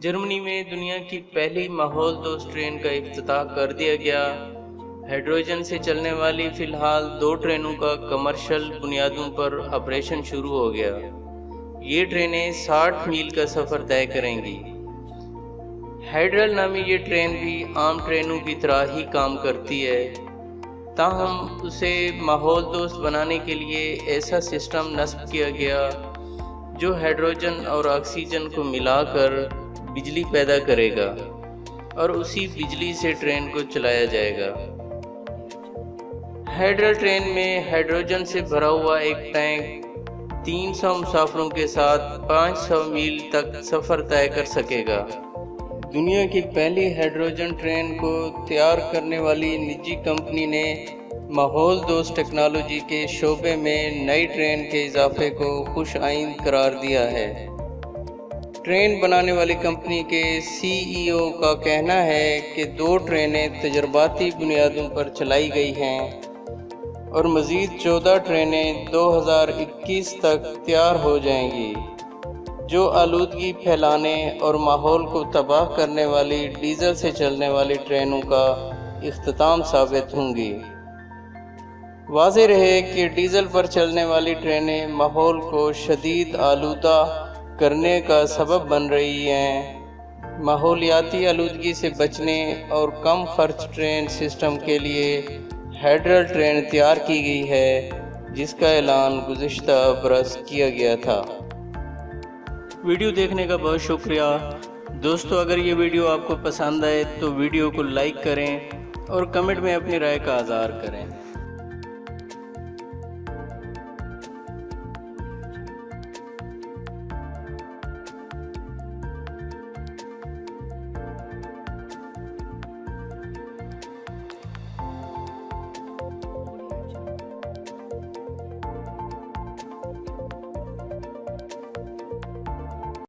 Germany में दुनिया की पहली माहौल दोस्त ट्रेन का इफ्तिताह कर दिया गया। हाइड्रोजन से चलने वाली फ़िलहाल 2 ट्रेनों का कमर्शियल बुनियादों पर ऑपरेशन शुरू हो गया। ये ट्रेनें 60 मील का सफ़र तय करेंगी। हाइड्रल नामी ये ट्रेन भी आम ट्रेनों की तरह ही काम करती है, ताहम उसे माहौल दोस्त बनाने के लिए ऐसा सिस्टम नस्ब किया गया जो हाइड्रोजन और ऑक्सीजन को मिलाकर बिजली पैदा करेगा और उसी बिजली से ट्रेन को चलाया जाएगा। हाइड्रल ट्रेन में हाइड्रोजन से भरा हुआ एक टैंक 300 मुसाफिरों के साथ 500 मील तक सफ़र तय कर सकेगा। दुनिया की पहली हाइड्रोजन ट्रेन को तैयार करने वाली निजी कंपनी ने माहौल दोस्त टेक्नोलॉजी के शोबे में नई ट्रेन के इजाफे को खुश आइंद करार दिया है। ट्रेन बनाने वाली कंपनी के सीईओ का कहना है कि 2 ट्रेनें तजर्बाती बुनियादों पर चलाई गई हैं और मज़ीद 14 ट्रेनें 2021 तक तैयार हो जाएंगी, जो आलूदगी फैलाने और माहौल को तबाह करने वाली डीजल से चलने वाली ट्रेनों का इख्तिताम साबित होंगी। वाज़ेह रहे कि डीज़ल पर चलने वाली ट्रेनें माहौल को शदीद आलूदा करने का सबब बन रही हैं। माहौलियाती आलूदगी से बचने और कम खर्च ट्रेन सिस्टम के लिए हाइड्रल ट्रेन तैयार की गई है, जिसका ऐलान गुज़िश्ता बरस किया गया था। वीडियो देखने का बहुत शुक्रिया दोस्तों। अगर ये वीडियो आपको पसंद आए तो वीडियो को लाइक करें और कमेंट में अपनी राय का इज़हार करें।